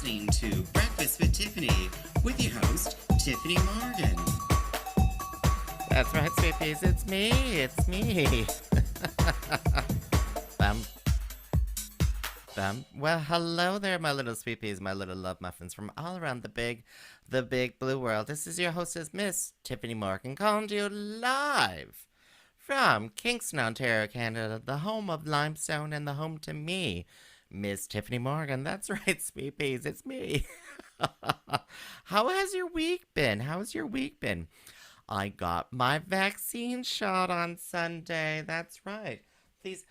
listening to Breakfast with Tiffany with your host, Tyffanie Morgan. That's right, sweeties. It's me. It's me. Bum. Well, hello there, my little sweeties, my little love muffins from all around the big blue world. This is your hostess, Miss Tiffany Morgan, calling to you live from Kingston, Ontario, Canada, the home of limestone and the home to me, Miss Tiffany Morgan. That's right, sweeties. It's me. How has your week been? How's your week been? I got my vaccine shot on Sunday. That's right. Please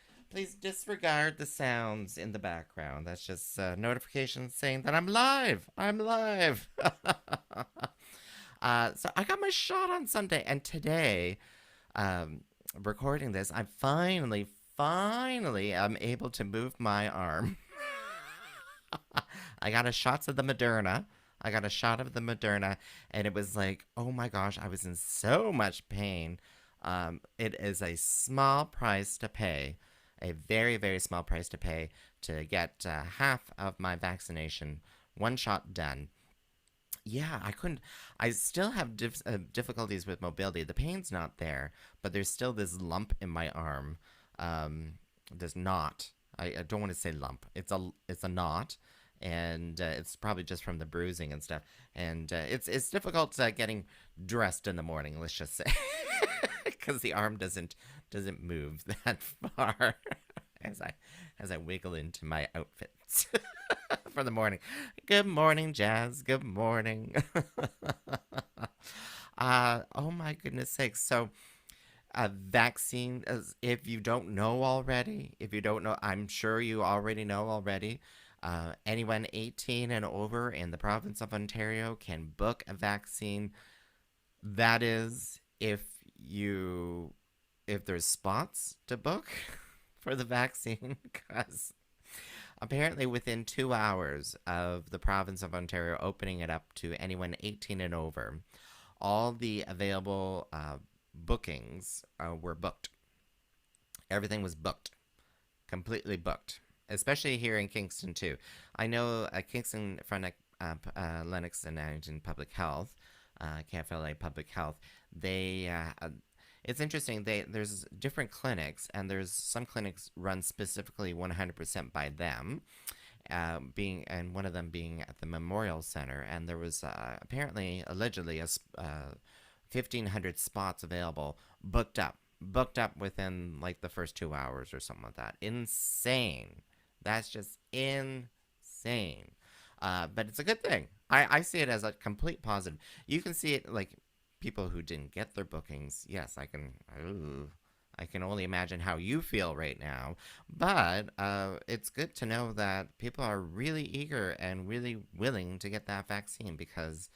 disregard the sounds in the background. That's just notifications saying that I'm live. I'm live. So I got my shot on Sunday, and today, recording this, I'm finally am able to move my arm. I got a shot of the Moderna. And it was like, oh my gosh, I was in so much pain. It is a small price to pay, a very, very small price to pay to get half of my vaccination, one shot done. Yeah, I still have difficulties with mobility. The pain's not there, but there's still this lump in my arm. There's knot. I don't want to say lump. It's a knot. And it's probably just from the bruising and stuff. And it's difficult getting dressed in the morning, let's just say, because the arm doesn't move that far as I wiggle into my outfits for the morning. Good morning, Jazz. Good morning. Oh my goodness sakes. So a vaccine, if you don't know already, I'm sure you already know already. Anyone 18 and over in the province of Ontario can book a vaccine. That is, if there's spots to book for the vaccine, because apparently within 2 hours of the province of Ontario opening it up to anyone 18 and over, all the available bookings were booked. Everything was booked, completely booked. Especially here in Kingston, too. I know Kingston, Lennox and Abington Public Health, KFLA Public Health, it's interesting, there's different clinics, and there's some clinics run specifically 100% by them, and one of them being at the Memorial Center, and there was allegedly, 1,500 spots available, booked up within, like, the first 2 hours or something like that. Insane. That's just insane. But it's a good thing. I see it as a complete positive. You can see it like people who didn't get their bookings. Yes, I can only imagine how you feel right now. But it's good to know that people are really eager and really willing to get that vaccine, because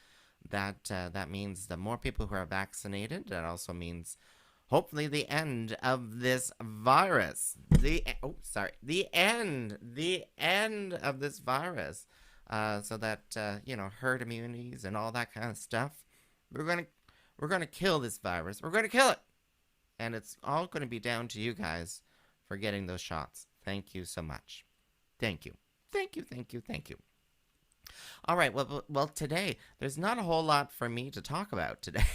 that means the more people who are vaccinated, that also means hopefully the end of this virus. The end of this virus. So that herd immunities and all that kind of stuff. We're gonna kill this virus. We're gonna kill it, and it's all gonna be down to you guys for getting those shots. Thank you so much. Thank you. All right. Well, today there's not a whole lot for me to talk about today.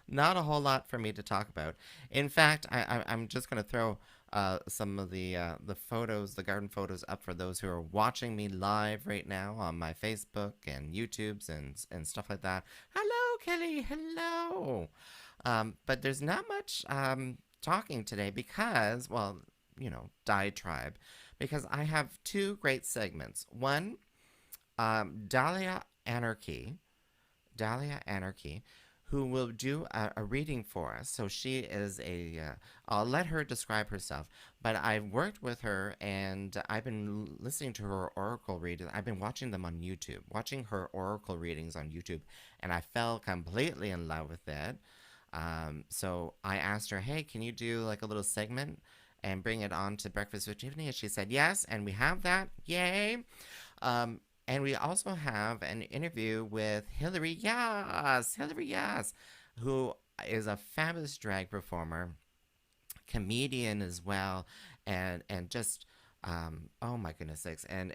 Not a whole lot for me to talk about. In fact, I'm just going to throw some of the photos, the garden photos, up for those who are watching me live right now on my Facebook and YouTubes and stuff like that. Hello, Kelly. Hello. But there's not much talking today because, diatribe, because I have two great segments. One, Dahlia AnarchKey, who will do a reading for us. So she is I'll let her describe herself, but I've worked with her and I've been listening to her oracle readings. I've been watching them on YouTube, watching her oracle readings on YouTube, and I fell completely in love with it. So I asked her, hey, can you do like a little segment and bring it on to Breakfast with Tiffany? And she said yes, and we have that. Yay! And we also have an interview with Hillary Yaas, who is a fabulous drag performer, comedian as well, and just Oh my goodness sakes, and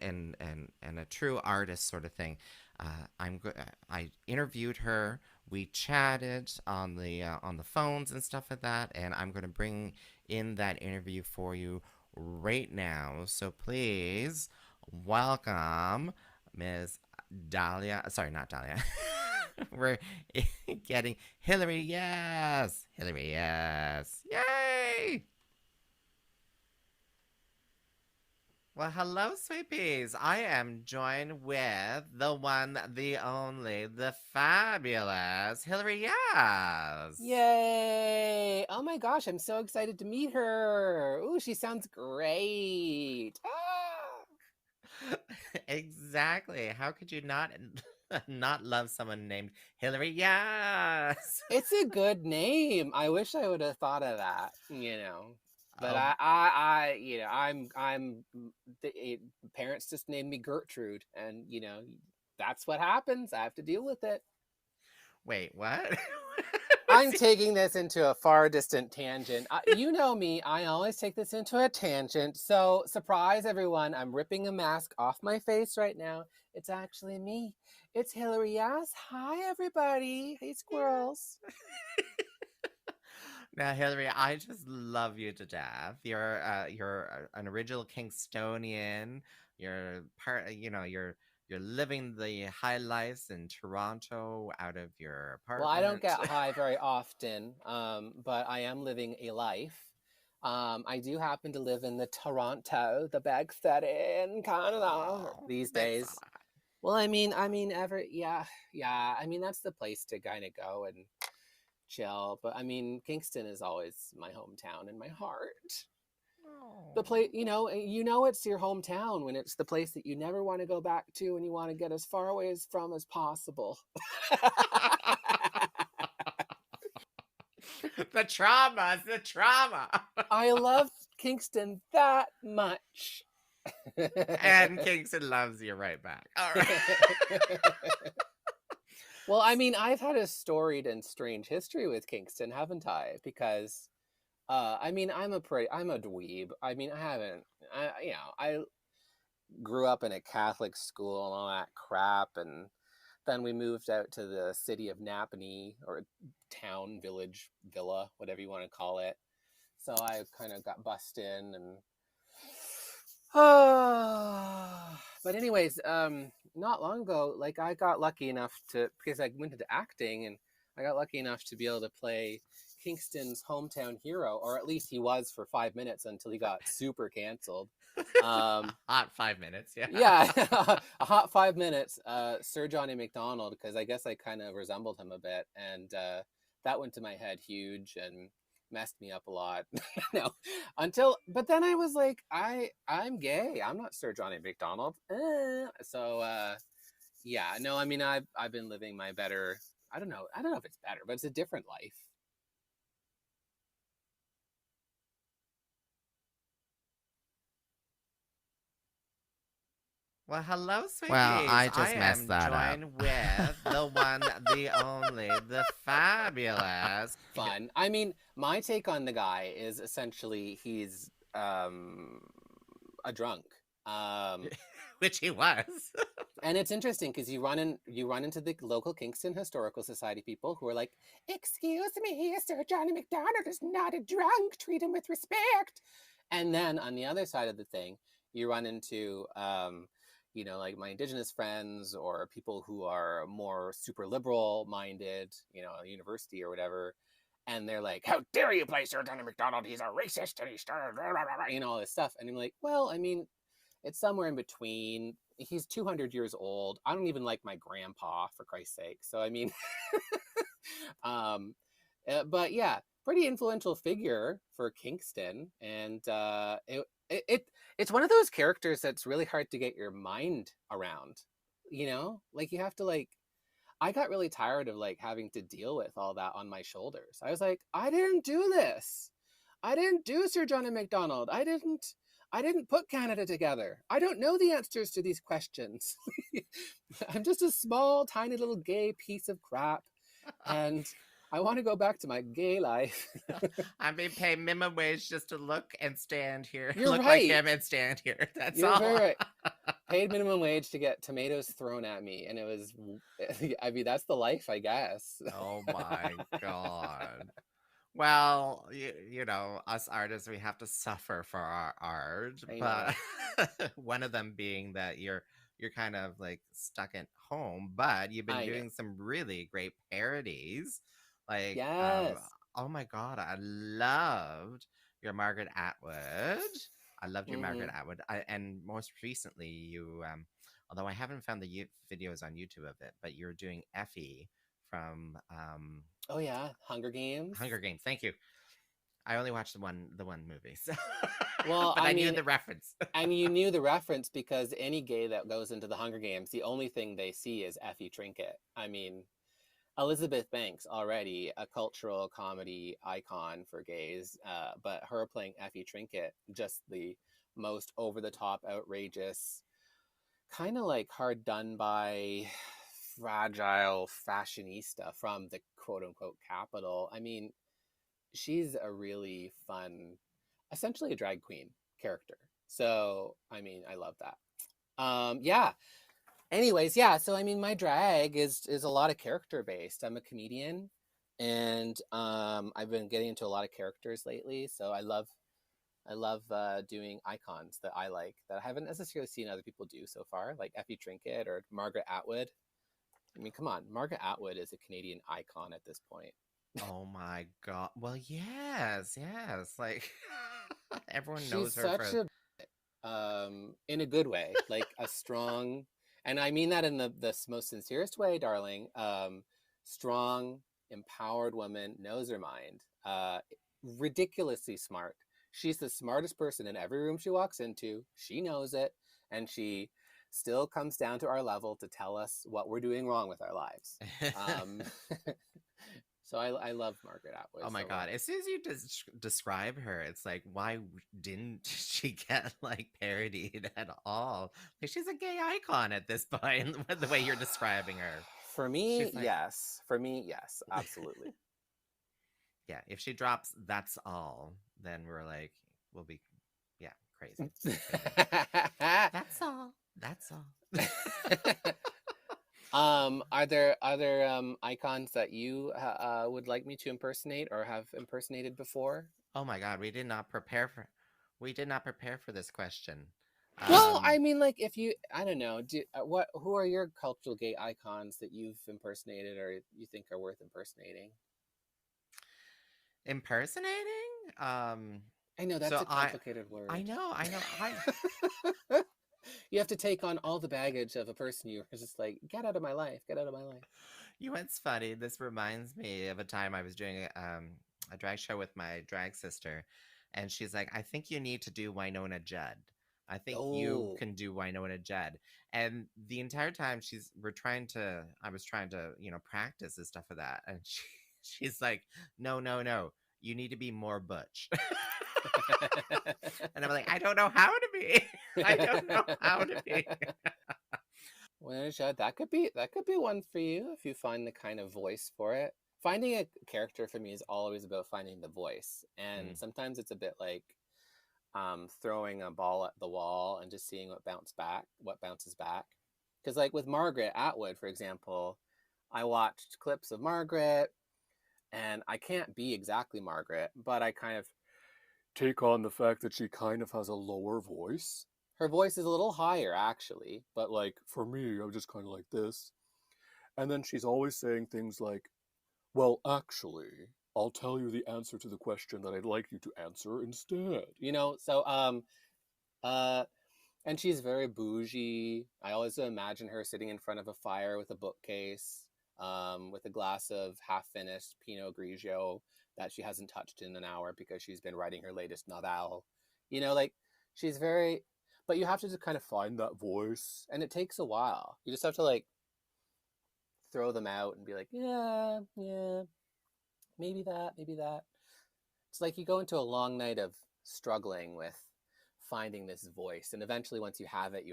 a true artist sort of thing. I interviewed her. We chatted on the phones and stuff like that, and I'm going to bring in that interview for you right now. So please welcome Ms. Dahlia. Sorry, not Dahlia. We're getting Hillary. Yes, Hillary. Yes, yay! Well, hello, sweet peas. I am joined with the one, the only, the fabulous Hillary Yaas. Yay! Oh my gosh, I'm so excited to meet her. Ooh, she sounds great. Ah! Exactly. How could you not not love someone named Hillary Yaas? It's a good name. I wish I would have thought of that, you know. But Oh, parents just named me Gertrude, and that's what happens. I have to deal with it. wait, what? I'm taking this into a far distant tangent. You know me, I always take this into a tangent. So, surprise everyone, I'm ripping a mask off my face right now. It's actually me. It's Hillary Yaas. Hi, everybody. Hey, squirrels. Now, Hillary, I just love you to death. You're an original Kingstonian. You're part. You're living the high lives in Toronto out of your Well, I don't apartment. get high very often, but I am living a life. I do happen to live in the Toronto, the big city in Canada Oh, these big days. fella. Well, yeah. I mean, that's the place to kind of go and chill. But I mean, Kingston is always my hometown in my heart. The place, it's your hometown when it's the place that you never want to go back to and you want to get as far away from as possible. The trauma. I love Kingston that much. And Kingston loves you right back. All right. Well, I mean, I've had a storied and strange history with Kingston, haven't I? Because, I mean, I'm a dweeb. I mean, I grew up in a Catholic school and all that crap, and then we moved out to the city of Napanee, or town, village, villa, whatever you want to call it. So I kind of got bussed in, and but anyways, not long ago, like I got lucky enough because I went into acting, and I got lucky enough to be able to play Kingston's hometown hero, or at least he was for 5 minutes until he got super canceled. Hot 5 minutes, yeah. Yeah, a hot 5 minutes. Sir Johnny McDonald, because I guess I kind of resembled him a bit, and that went to my head huge and messed me up a lot. No, but then I was like, I'm gay. I'm not Sir Johnny McDonald. Yeah, no, I mean, I've been living my better. I don't know if it's better, but it's a different life. Well, hello, sweeties. Well, I just messed that up. joined with the one, the only, the fabulous. Fun. I mean, my take on the guy is essentially he's a drunk. Which he was. And it's interesting because you run into the local Kingston Historical Society people who are like, "Excuse me, Sir Johnny McDonald is not a drunk. Treat him with respect." And then on the other side of the thing, you run into like my Indigenous friends or people who are more super liberal minded, university or whatever. And they're like, "How dare you play Sir Johnny McDonald? He's a racist and he started, all this stuff." And I'm like, well, I mean, it's somewhere in between. He's 200 years old. I don't even like my grandpa, for Christ's sake. So, I mean, but yeah, pretty influential figure for Kingston. And it's one of those characters that's really hard to get your mind around, like you have to I got really tired of having to deal with all that on my shoulders. I was like, I didn't do this. I didn't do Sir Johnny McDonald. I didn't put Canada together. I don't know the answers to these questions. I'm just a small, tiny little gay piece of crap. And I want to go back to my gay life. I'm being paid minimum wage just to look and stand here. You're Look like right. him and stand here. That's You're all. very right. Paid minimum wage to get tomatoes thrown at me, and it was, I mean, that's the life, I guess. Oh my God. Well, you know, us artists, we have to suffer for our art, I know. but one of them being that you're kind of like stuck at home, but you've been I know. doing some really great parodies. Like, Yes. oh my God, I loved your Margaret Atwood. I loved your Hmm. Margaret Atwood. And most recently, you, although I haven't found the videos on YouTube of it, but you're doing Effie from Oh yeah, Hunger Games. Hunger Games. Thank you. I only watched the one movie, so Well, but I I knew mean, the reference. and you knew the reference because any gay that goes into the Hunger Games, the only thing they see is Effie Trinket. I mean, Elizabeth Banks, already a cultural comedy icon for gays, but her playing Effie Trinket, just the most over the top, outrageous, kind of like hard done by, fragile fashionista from the quote unquote capital. I mean, she's a really fun, essentially a drag queen character. So, I mean, I love that. Yeah. Anyways, yeah. So, I mean, my drag is a lot of character based. I'm a comedian, and I've been getting into a lot of characters lately. So, I love doing icons that I like that I haven't necessarily seen other people do so far, like Effie Trinket or Margaret Atwood. I mean, come on, Margaret Atwood is a Canadian icon at this point. Oh my God. Well, yes, yes. Like everyone She's knows her such for. a in a good way, like a strong, and I mean that in the most sincerest way, darling. Strong, empowered woman, knows her mind. Ridiculously smart. She's the smartest person in every room she walks into. She knows it, and she still comes down to our level to tell us what we're doing wrong with our lives. Um, so I love Margaret Oh Atwood my so God. much. As soon as you describe her, it's like, why didn't she get like parodied at all? Like, she's a gay icon at this point, the way you're describing her. For me, She's like, yes. For me, yes, absolutely. yeah, if she drops that's all, then we're like, we'll be, yeah, crazy. That's all. That's all. Are there other icons that you would like me to impersonate or have impersonated before? Oh my God, we did not prepare for this question. Well, I Um, mean, like if you, I don't know, who are your cultural gay icons that you've impersonated or you think are worth impersonating? impersonating? I know that's So a complicated I word. know, I know, You have to take on all the baggage of a person you are just like, get out of my life, get out of my life. you know what's funny? This reminds me of a time I was doing a drag show with my drag sister, and she's like, "I think you need to do Winona Judd. I think you Oh. can do Winona Judd." And the entire time I was trying to, practice and stuff for that, and she's like, "No, no, no, you need to be more butch." And I'm like, "I don't know how to be. I don't know how to be." Well, Jed, that could be one for you if you find the kind of voice for it. Finding a character for me is always about finding the voice, and Mm. sometimes it's a bit like throwing a ball at the wall and just seeing what bounces back. Because like with Margaret Atwood, for example, I watched clips of Margaret, and I can't be exactly Margaret, but I kind of take on the fact that she kind of has a lower voice. Her voice is a little higher, actually, but like for me, I'm just kind of like this. And then she's always saying things like, well, actually, I'll tell you the answer to the question that I'd like you to answer instead. So uh and she's very bougie. I always imagine her sitting in front of a fire with a bookcase, with a glass of half-finished Pinot Grigio that she hasn't touched in an hour because she's been writing her latest novel. Like she's very, but you have to just kind of find that voice, and it takes a while. You just have to like throw them out and be like, yeah, yeah, maybe that, maybe that. It's like you go into a long night of struggling with finding this voice, and eventually once you have it,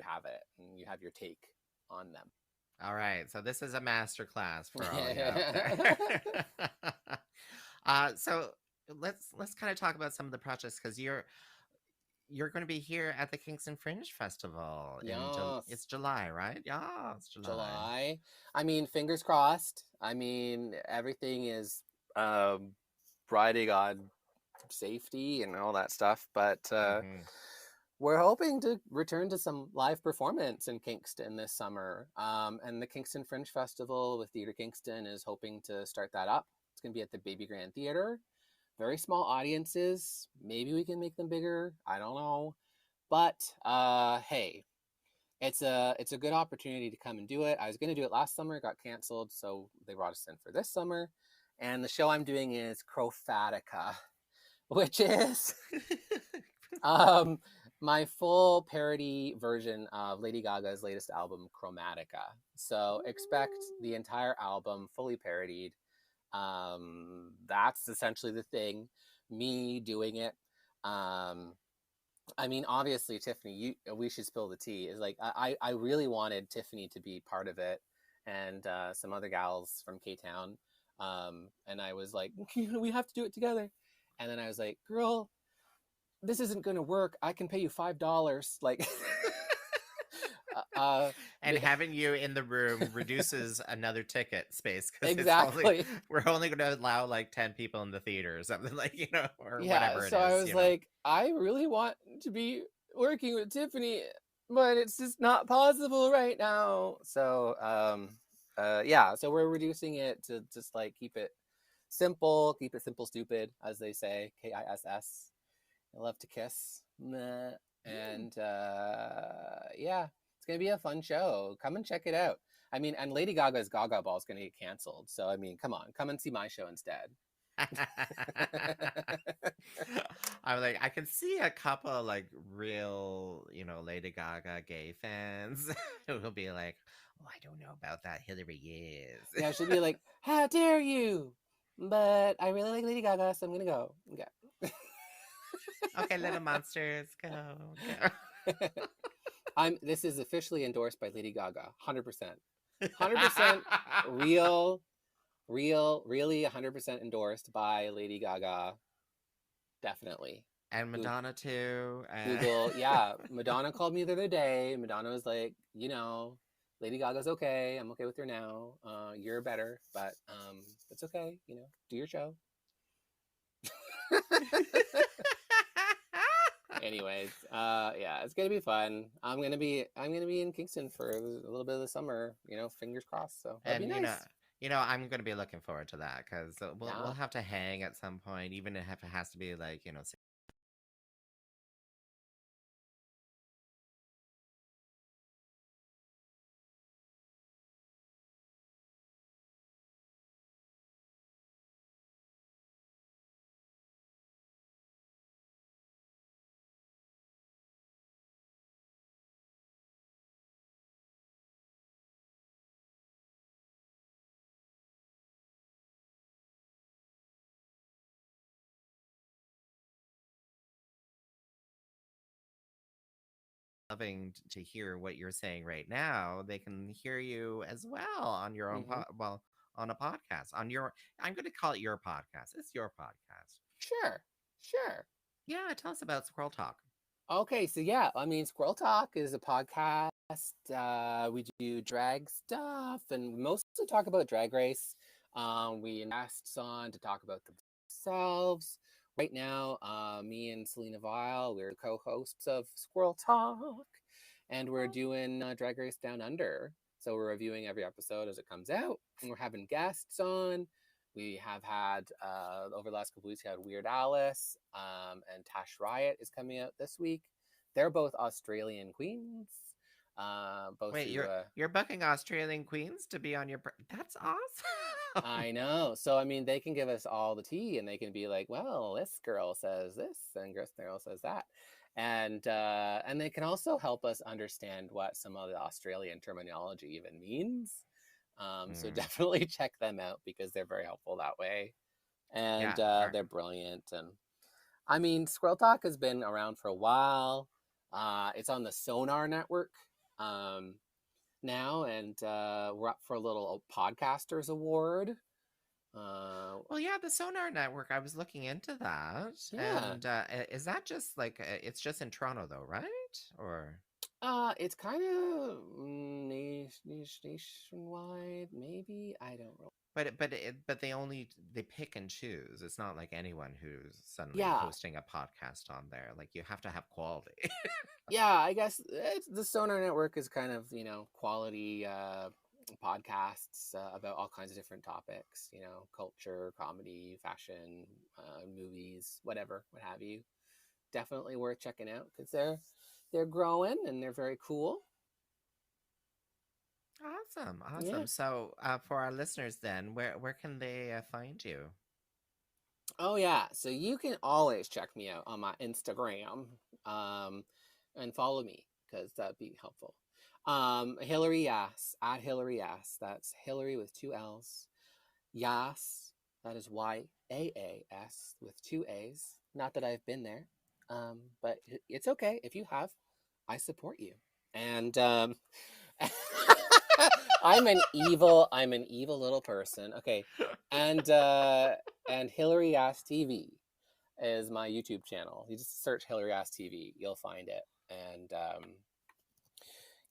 and you have your take on them. All right, so this is a master class for all you out there. So let's kind of talk about some of the projects because you're going to be here at the Kingston Fringe Festival in Yes. it's July, right? Yeah, it's July. July. I mean, fingers crossed. I mean, everything is um, riding on safety and all that stuff, but Hmm. we're hoping to return to some live performance in Kingston this summer. And the Kingston Fringe Festival with Theatre Kingston is hoping to start that up. It's going to be at the Baby Grand Theatre. Very small audiences. Maybe we can make them bigger. I don't know. But hey, it's a good opportunity to come and do it. I was going to do it last summer, it got canceled, so they brought us in for this summer. And the show I'm doing is Crofatica, which is um, my full parody version of Lady Gaga's latest album, Chromatica. So expect the entire album fully parodied. That's essentially the thing. Me doing it. Um, I mean, obviously, Tyffanie, we should spill the tea. Is like I really wanted Tyffanie to be part of it, and some other gals from K Town, and I was like, we have to do it together. And then I was like, girl, this isn't going to work. I can pay you $5. Like, And having you in the room reduces another ticket space because exactly. we're only going to allow like 10 people in the theater or something like or Yeah. whatever it So is. I was like, I really want to be working with Tyffanie, but it's just not possible right now. So yeah, so we're reducing it to just like keep it simple, stupid, as they say. KISS. I love to kiss. Meh. And yeah, it's gonna be a fun show. Come and check it out. I mean, and Lady Gaga's Gaga Ball is gonna get canceled. So I mean, come on, come and see my show instead. I was like, I can see a couple like real, Lady Gaga gay fans who will be like, "Oh, I don't know about that Hillary Yaas." Yeah, she'll be like, "How dare you?" But I really like Lady Gaga, so I'm gonna go. Yeah. Okay, little monsters, go, go. This is officially endorsed by Lady Gaga, 100%. 100% real, really 100% endorsed by Lady Gaga. Definitely. And Madonna too. Google, yeah. Madonna called me the other day. Madonna was like, Lady Gaga's okay. I'm okay with her now. You're better, but it's okay. Do your show. Anyways, yeah, it's gonna be fun. I'm gonna be in Kingston for a little bit of the summer. Fingers crossed. So that'd be And nice. I'm gonna be looking forward to that because we'll Yeah. we'll have to hang at some point, even if it has to be like loving to hear what you're saying right now. They can hear you as well on your own on a podcast I'm going to call it your podcast. It's your podcast. Sure. Sure. Yeah, tell us about Squirrel Talk. Okay, so yeah, I mean, Squirrel Talk is a podcast. We do drag stuff and mostly talk about Drag Race. We invest on to talk about themselves. Right now, me and Selena Vile, we're the co-hosts of Squirrel Talk, and we're doing Drag Race Down Under. So we're reviewing every episode as it comes out, and we're having guests on. We have had, over the last couple weeks, we had Weird Alice, and Tash Riot is coming out this week. They're both Australian queens. Both Wait, who, you're booking Australian queens to be on your that's awesome. I know. So I mean, they can give us all the tea, and they can be like, "Well, this girl says this, and this girl says that," and they can also help us understand what some of the Australian terminology even means. So definitely check them out because they're very helpful that way, and Yeah, they're brilliant. And I mean, Squirrel Talk has been around for a while. It's on the Sonar Network now, and we're up for a little Podcasters Award. Well, Well, yeah, the Sonar Network. I was looking into that, Yeah. and is that just like it's just in Toronto though, right? Or It's kind of nationwide, maybe. I don't know. but they pick and choose. It's not like anyone who's suddenly Yeah, hosting a podcast on there. Like you have to have quality. yeah. I guess the Sonar Network is kind of quality podcasts about all kinds of different topics. Culture, comedy, fashion, movies, whatever, what have you. Definitely worth checking out because they're growing and they're very cool. Awesome, Yeah. awesome. So, for our listeners, then, where can they find you? Oh yeah. So you can always check me out on my Instagram, um, and follow me because that'd be helpful. Hillary Yaas at Hillary Yaas. That's Hillary with two L's. Yaas. That is Yaas with two A's. Not that I've been there, but it's okay if you have. I support you. And I'm an evil little person. Okay. And Hillary Yaas TV is my YouTube channel. You just search Hillary Yaas TV, you'll find it. And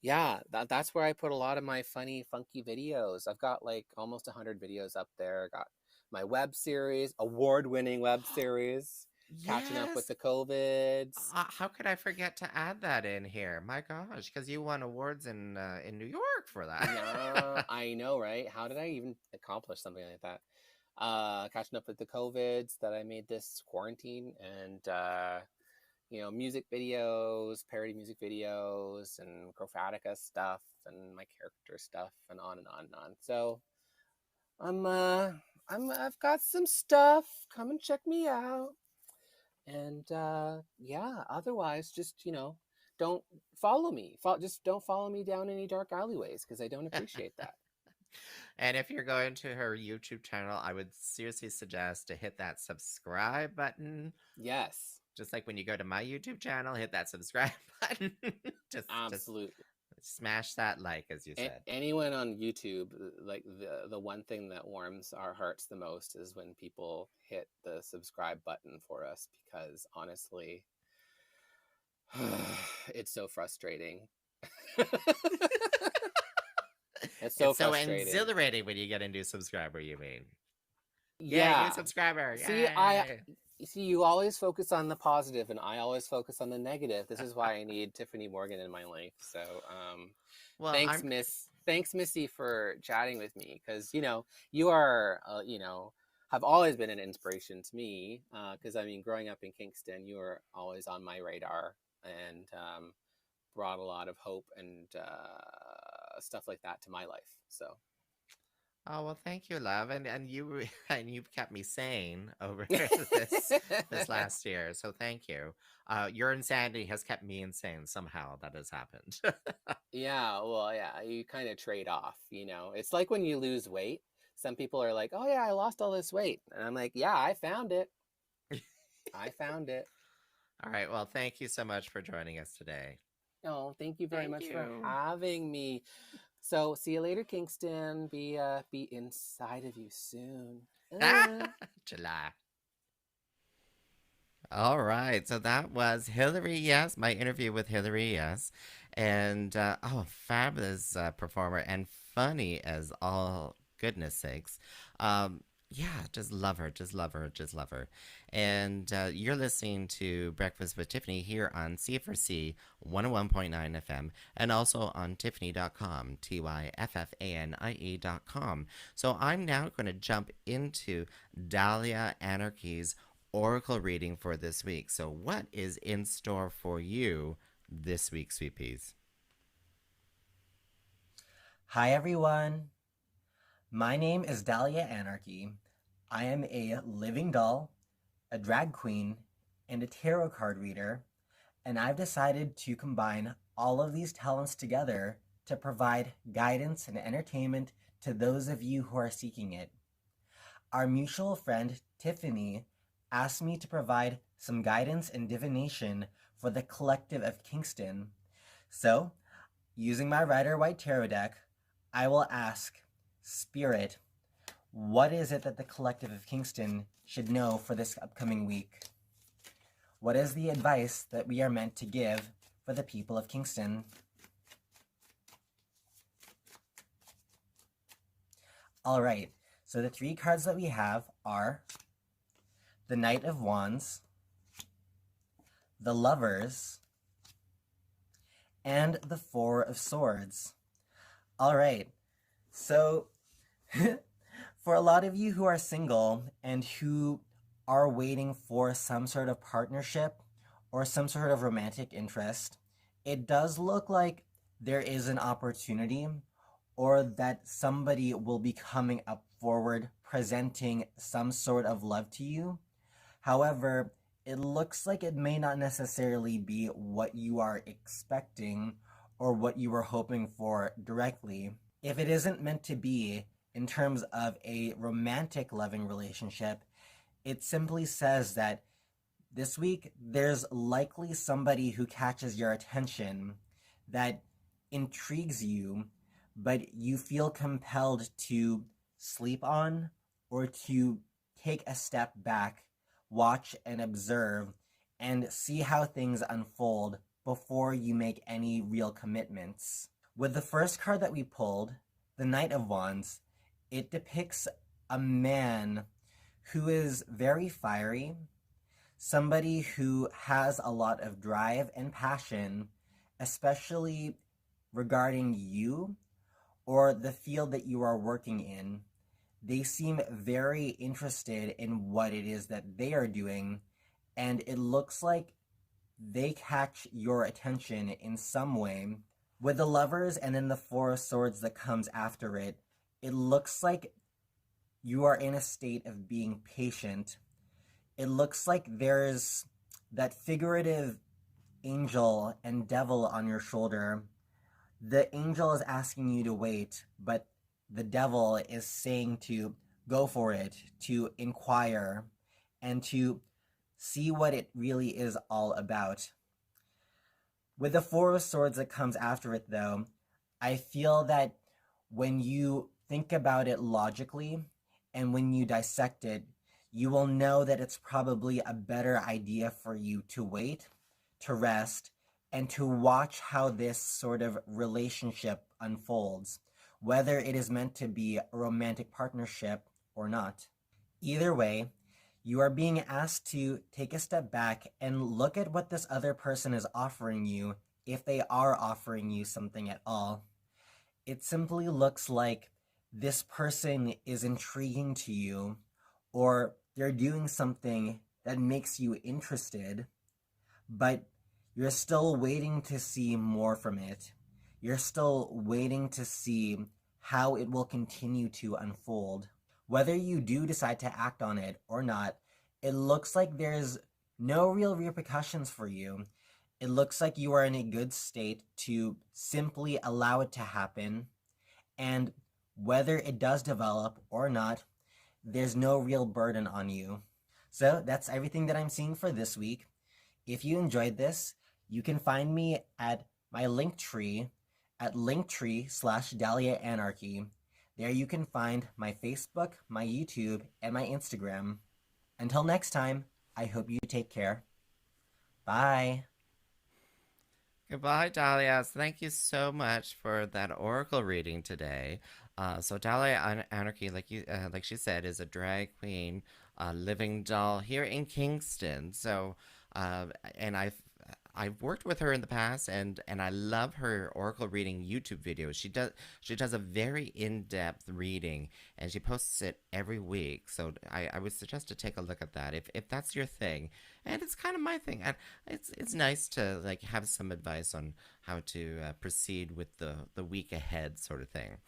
yeah, that's where I put a lot of my funny, funky videos. I've got like almost 100 videos up there. I got my web series, award-winning web series, catching up with Yes. the COVIDs. How could I forget to add that in here? My gosh, because you won awards in New York for Yeah, that. I know, right? How did I even accomplish something like that? Catching up with the COVIDs that I made this quarantine, and music videos, parody music videos, and Chrofatica stuff, and my character stuff, and on and on and on. So I've got some stuff. Come and check me out. And yeah, otherwise, just don't follow me. Just don't follow me down any dark alleyways because I don't appreciate that. And if you're going to her YouTube channel, I would seriously suggest to hit that subscribe button. Yes, Just like when you go to my YouTube channel, hit that subscribe button. Just absolutely. smash that like, as you said. Anyone on YouTube, like the one thing that warms our hearts the most is when people hit the subscribe button for us, because honestly, it's so frustrating. It's so It's so frustrating. exhilarating when you get a new subscriber, you mean? Yay, new Yeah. subscriber. See, Yay. you always focus on the positive and I always focus on the negative. This is why I need Tyffanie Morgan in my life. So, Well, thanks, Missy, for chatting with me, because you are have always been an inspiration to me, because I mean, growing up in Kingston, you were always on my radar, and brought a lot of hope and stuff like that to my life. So oh well, thank you, love, and you and you've kept me sane over this last year. So thank you. Your insanity has kept me insane somehow. That has happened. yeah, well, yeah, you kind of trade off. It's like when you lose weight. Some people are like, "Oh yeah, I lost all this weight," and I'm like, "Yeah, I found it. I found it." All right. Well, thank you so much for joining us today. Oh, thank you very Thank much for you. having me. So, see you later, Kingston. Be inside of you soon. July. All right. So that was Hillary Yaas, my interview with Hillary Yaas. And fabulous performer and funny as all goodness sakes. Yeah, just love her, just love her, just love her. And you're listening to Breakfast with Tiffany here on C4C 101.9 FM and also on Tyffanie.com, Tyffanie.com. So I'm now going to jump into Dahlia AnarchKey's Oracle reading for this week. So what is in store for you this week, sweet peas? Hi everyone. My name is Dahlia AnarchKey. I am a living doll, a drag queen, and a tarot card reader, and I've decided to combine all of these talents together to provide guidance and entertainment to those of you who are seeking it. Our mutual friend, Tyffanie, asked me to provide some guidance and divination for the collective of Kingston. So, using my Rider White Tarot deck, I will ask, Spirit, what is it that the collective of Kingston should know for this upcoming week? What is the advice that we are meant to give for the people of Kingston? All right, so the 3 cards that we have are the Knight of Wands, the Lovers, and the 4 of Swords. All right, so for a lot of you who are single and who are waiting for some sort of partnership or some sort of romantic interest, it does look like there is an opportunity, or that somebody will be coming up forward presenting some sort of love to you. However, it looks like it may not necessarily be what you are expecting or what you were hoping for directly. If it isn't meant to be in terms of a romantic loving relationship, it simply says that this week there's likely somebody who catches your attention that intrigues you, but you feel compelled to sleep on or to take a step back, watch and observe, and see how things unfold before you make any real commitments. With the first card that we pulled, the Knight of Wands, it depicts a man who is very fiery, somebody who has a lot of drive and passion, especially regarding you or the field that you are working in. They seem very interested in what it is that they are doing, and it looks like they catch your attention in some way. With the Lovers and then the 4 of Swords that comes after it, it looks like you are in a state of being patient. It looks like there's that figurative angel and devil on your shoulder. The angel is asking you to wait, but the devil is saying to go for it, to inquire, and to see what it really is all about. With the 4 of Swords that comes after it, though, I feel that when you think about it logically and when you dissect it, you will know that it's probably a better idea for you to wait, to rest, and to watch how this sort of relationship unfolds, whether it is meant to be a romantic partnership or not. Either way, you are being asked to take a step back and look at what this other person is offering you, if they are offering you something at all. It simply looks like this person is intriguing to you, or they're doing something that makes you interested, but you're still waiting to see more from it. You're still waiting to see how it will continue to unfold. Whether you do decide to act on it or not, it looks like there's no real repercussions for you. It looks like you are in a good state to simply allow it to happen, and whether it does develop or not, there's no real burden on you. So that's everything that I'm seeing for this week. If you enjoyed this, you can find me at my Linktree at Linktree/Dahlia AnarchKey. There you can find my Facebook, my YouTube, and my Instagram. Until next time, I hope you take care. Bye. Goodbye, Dahlia. Thank you so much for that oracle reading today. So Dahlia AnarchKey, like she said, is a drag queen, living doll here in Kingston. So, and I've worked with her in the past, and I love her oracle reading YouTube videos. She does a very in-depth reading, and she posts it every week. So I would suggest to take a look at that if that's your thing, and it's kind of my thing. And it's nice to like have some advice on how to proceed with the week ahead sort of thing.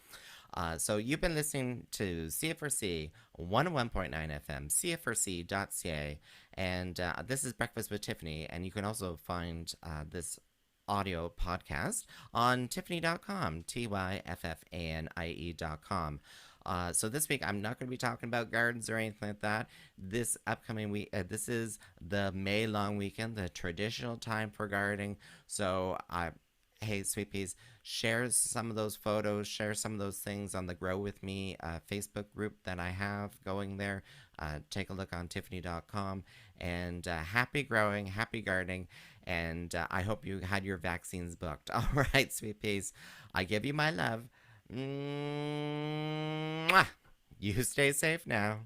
So you've been listening to CFRC 101.9 FM, CFRC.ca, and this is Breakfast with Tyffanie, and you can also find this audio podcast on Tyffanie.com, TYFFANIE.com. So this week, I'm not going to be talking about gardens or anything like that. This upcoming week, this is the May long weekend, the traditional time for gardening. So Hey, sweet peas, share some of those photos, share some of those things on the Grow With Me Facebook group that I have going there. Take a look on Tyffanie.com. And happy growing, happy gardening. And I hope you had your vaccines booked. All right, sweet peas, I give you my love. Mwah! You stay safe now.